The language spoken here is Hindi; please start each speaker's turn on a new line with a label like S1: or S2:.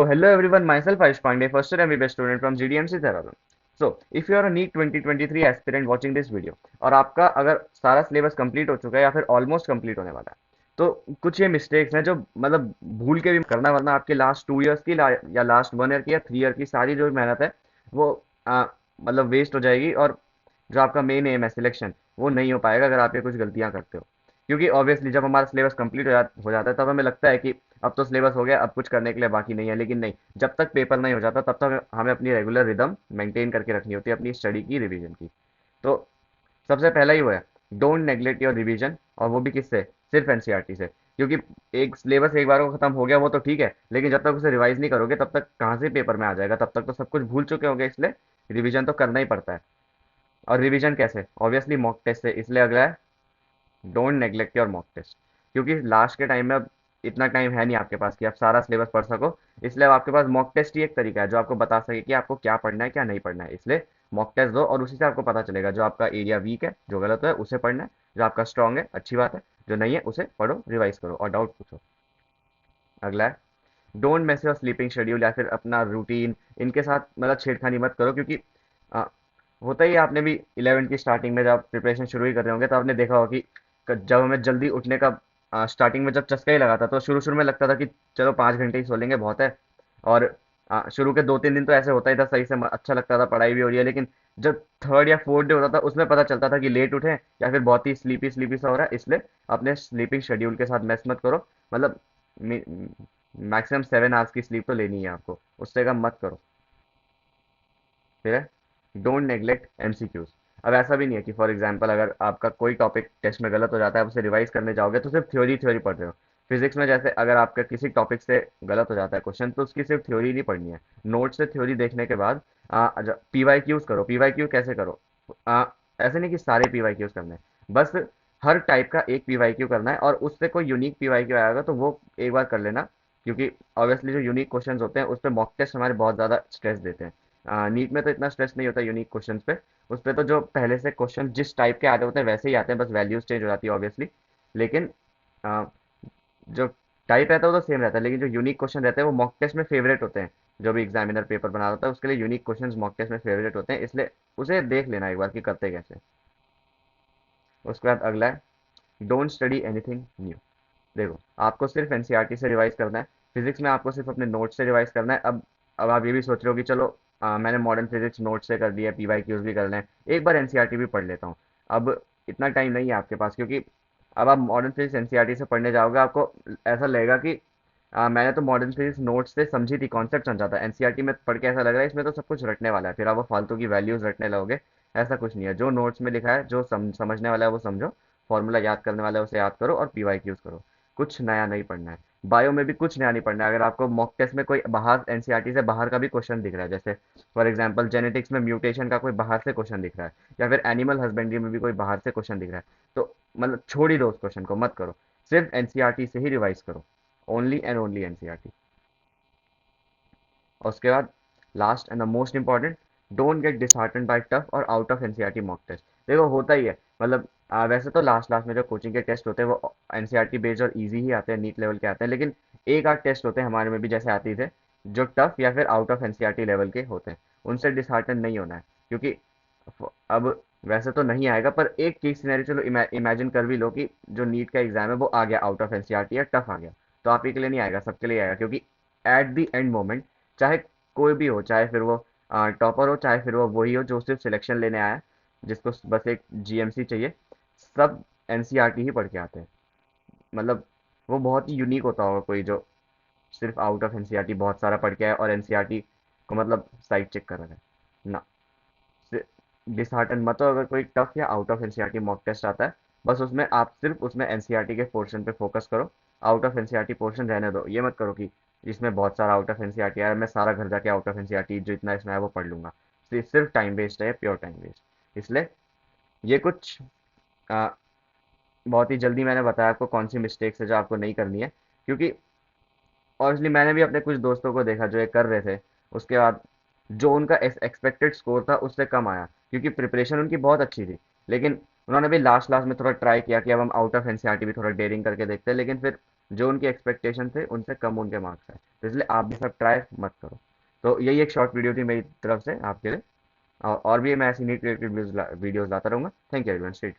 S1: So hello everyone, myself Ayush Pandey, first year MBBS student from GDMC Dehradun. So if you are a NEET 2023 aspirant watching this video और आपका अगर सारा सिलेबस कंप्लीट हो चुका है या फिर ऑलमोस्ट कंप्लीट होने वाला है, तो कुछ ये मिस्टेक्स हैं जो मतलब भूल के भी करना, वरना आपके लास्ट 2 इयर्स की या लास्ट 1 ईयर की या 3 ईयर की सारी जो मेहनत है वो मतलब वेस्ट हो जाएगी। और जो आपका मेन एम है सिलेक्शन, वो नहीं हो पाएगा अगर आप ये कुछ गलतियां करते हो। क्योंकि ऑब्वियसली जब हमारा सिलेबस कंप्लीट हो जाता है तब हमें लगता है कि अब तो सिलेबस हो गया, अब कुछ करने के लिए बाकी नहीं है, लेकिन नहीं, जब तक पेपर नहीं हो जाता तब तक हमें अपनी रेगुलर रिदम मेंटेन करके रखनी होती है अपनी स्टडी की, रिवीजन की। तो सबसे पहला ही वो है, डोंट नेग्लेक्ट योर रिवीजन। और वो भी किससे? सिर्फ एनसीईआरटी से। क्योंकि एक सिलेबस एक बार को खत्म हो गया वो तो ठीक है, लेकिन जब तक उसे रिवाइज नहीं करोगे तब तक कहाँ से पेपर में आ जाएगा, तब तक तो सब कुछ भूल चुके होंगे, इसलिए रिवीजन तो करना ही पड़ता है। और रिवीजन कैसे? ऑब्वियसली मॉक टेस्ट से। इसलिए अगला है, don't neglect your mock test. क्योंकि लास्ट के टाइम में अब इतना टाइम है नहीं आपके पास कि आप सारा सिलेबस पढ़ सको, इसलिए अब आपके पास मॉक टेस्ट ही एक तरीका है जो आपको बता सके कि आपको क्या पढ़ना है क्या नहीं पढ़ना है। इसलिए मॉक टेस्ट दो और उसी से आपको पता चलेगा जो आपका एरिया वीक है, जो गलत है उसे पढ़ना है, जो आपका स्ट्रांग है अच्छी बात है, जो नहीं है उसे पढ़ो, रिवाइज करो और डाउट पूछो। अगला है, don't mess your sleeping schedule या फिर अपना रूटीन इनके साथ मतलब छेड़खानी मत करो। क्योंकि आ, होता ही है, आपने भी 11th की स्टार्टिंग में जब प्रिपरेशन शुरू ही कर रहे होंगे तो आपने देखा होगा कि जब हमें जल्दी उठने का स्टार्टिंग में जब चस्का ही लगा था तो शुरू शुरू में लगता था कि चलो 5 घंटे ही सो लेंगे बहुत है। और शुरू के 2-3 दिन तो ऐसे होता ही था, सही से अच्छा लगता था, पढ़ाई भी हो रही है। लेकिन जब थर्ड या फोर्थ डे होता था उसमें पता चलता था कि लेट उठे या फिर बहुत ही स्लीपी स्लीपी सा हो रहा है। इसलिए अपने स्लीपिंग शेड्यूल के साथ मैस मत करो। मतलब मैक्सिमम 7 आवर्स की स्लीप तो लेनी है आपको, उससे कम मत करो। फिर है, डोंट नेग्लेक्ट एमसीक्यूज। अब ऐसा भी नहीं है कि फॉर एग्जांपल अगर आपका कोई टॉपिक टेस्ट में गलत हो जाता है, आप उसे रिवाइज करने जाओगे तो सिर्फ थ्योरी थ्योरी पढ़ रहे हो। फिजिक्स में जैसे अगर आपका किसी टॉपिक से गलत हो जाता है क्वेश्चन, तो उसकी सिर्फ थ्योरी नहीं पढ़नी है। नोट से थ्योरी देखने के बाद पीवाई क्यूज करो। पीवाई क्यू कैसे करो? आ, ऐसे नहीं कि सारे पीवाई क्यूज करने हैं, बस हर टाइप का एक पीवाई क्यू करना है और उससे कोई यूनिक पीवाई क्यू आएगा तो वो एक बार कर लेना। क्योंकि ऑब्वियसली जो यूनिक क्वेश्चंस होते हैं उस पर मॉक टेस्ट हमारे बहुत ज़्यादा स्ट्रेस देते हैं। नीट में तो इतना स्ट्रेस नहीं होता यूनिक क्वेश्चंस पे। उस पे तो जो पहले से क्वेश्चन जिस टाइप के आते होते हैं वैसे ही आते हैं, बस वैल्यूज चेंज हो जाती है ऑब्वियसली। लेकिन आ, जो टाइप रहता है वो तो सेम रहता है, लेकिन जो यूनिक क्वेश्चन रहते हैं वो मॉक टेस्ट में फेवरेट होते हैं। जो भी एग्जामिनर पेपर बना होता है उसके लिए यूनिक क्वेश्चंस मॉक टेस्ट में फेवरेट होते हैं, इसलिए उसे देख लेना एक बार कि करते कैसे। उसके बाद अगला है, डोंट स्टडी एनीथिंग न्यू। देखो, आपको सिर्फ एनसीईआरटी से रिवाइज करना है। फिजिक्स में आपको सिर्फ अपने नोट से रिवाइज करना है। अब आप ये भी सोच रहे हो कि चलो मैंने मॉडर्न फिजिक्स नोट से कर लिया, पीवाई क्यूज भी कर लें, एक बार एनसीईआरटी भी पढ़ लेता हूँ। अब इतना टाइम नहीं है आपके पास, क्योंकि अब आप मॉडर्न फिजिक्स एनसीईआरटी से पढ़ने जाओगे आपको ऐसा लगेगा कि मैंने तो मॉडर्न फिजिक्स नोट से समझी थी, कॉन्सेप्ट समझा था, एनसीईआरटी में पढ़ के ऐसा लग रहा है इसमें तो सब कुछ रटने वाला है, फिर आप वो फालतू की वैल्यूज रटने लगोगे। ऐसा कुछ नहीं है, जो नोट्स में लिखा है, जो समझने वाला है वो समझो, फॉर्मूला याद करने वाला है उसे याद करो और पीवाई क्यूज करो। कुछ नया नहीं पढ़ना है। बायो में भी कुछ नया नहीं पढ़ना है। अगर आपको मॉक टेस्ट में कोई बाहर एनसीईआरटी से बाहर का भी क्वेश्चन दिख रहा है, जैसे फॉर एग्जांपल जेनेटिक्स में म्यूटेशन का कोई बाहर से क्वेश्चन दिख रहा है, या फिर एनिमल हस्बेंड्री में भी कोई बाहर से क्वेश्चन दिख रहा है, तो मतलब छोड़ ही दो उस क्वेश्चन को, मत करो। सिर्फ एनसीईआरटी से ही रिवाइज करो, ओनली एंड ओनली एनसीईआरटी। और उसके बाद last and the most important, don't get disheartened by tough और out of NCERT mock test. देखो होता ही है, मतलब वैसे तो लास्ट लास्ट में जो कोचिंग के टेस्ट होते हैं वो एनसीईआरटी बेस्ड और इजी ही आते हैं, नीट लेवल के आते हैं, लेकिन एक आध टेस्ट होते हैं हमारे में भी जैसे आते थे जो टफ या फिर आउट ऑफ एनसीईआरटी लेवल के होते हैं। उनसे डिसहार्टन नहीं होना है। क्योंकि अब वैसे तो नहीं आएगा, पर एक केस सिनेरियो चलो इमेजिन कर भी लो कि जो नीट का एग्जाम है वो आ गया आउट ऑफ एनसीईआरटी या टफ आ गया, तो आप ही के लिए नहीं आएगा, सबके लिए आएगा। क्योंकि एट द एंड मोमेंट, चाहे कोई भी हो, चाहे फिर वो टॉपर हो, चाहे फिर वो वही हो जो सिर्फ सिलेक्शन लेने आया है, जिसको बस एक जीएमसी चाहिए, सब एनसीईआरटी ही पढ़ के आते हैं। मतलब वो बहुत ही यूनिक होता होगा कोई जो सिर्फ आउट ऑफ एनसीईआरटी बहुत सारा पढ़ के आया और एनसीईआरटी को मतलब साइड चेक कर रहा है ना। डिसहार्टन मत हो अगर कोई टफ या out of NCERT mock test आता है, बस उसमें आप सिर्फ उसमें एनसीईआरटी के पोर्शन पे फोकस करो। आउट ऑफ एनसीईआरटी पोर्शन रहने दो। ये मत करो कि इसमें बहुत सारा आउट ऑफ एनसीईआरटी आया, मैं सारा घर जाके आउट ऑफ एनसीईआरटी जो इतना इसमें है वो पढ़ लूंगा। सिर्फ टाइम वेस्ट है, प्योर टाइम वेस्ट। इसलिए ये कुछ आ, बहुत ही जल्दी मैंने बताया आपको कौन सी मिस्टेक्स है जो आपको नहीं करनी है। क्योंकि ऑब्वियसली मैंने भी अपने कुछ दोस्तों को देखा जो ये कर रहे थे, उसके बाद जो उनका एक्सपेक्टेड स्कोर था उससे कम आया, क्योंकि प्रिपरेशन उनकी बहुत अच्छी थी। लेकिन उन्होंने भी लास्ट लास्ट में थोड़ा ट्राई किया कि अब हम आउट ऑफ एनसीईआरटी भी थोड़ा डेयरिंग करके देखते हैं, लेकिन फिर जो उनके एक्सपेक्टेशन थे उनसे कम उनके मार्क्स आए, तो इसलिए आप भी सब ट्राई मत करो। तो यही एक शॉर्ट वीडियो थी मेरी तरफ से आपके लिए, और भी मैं ऐसी नीट रिलेटेड वीडियोस लाता रहूंगा। Thank you everyone.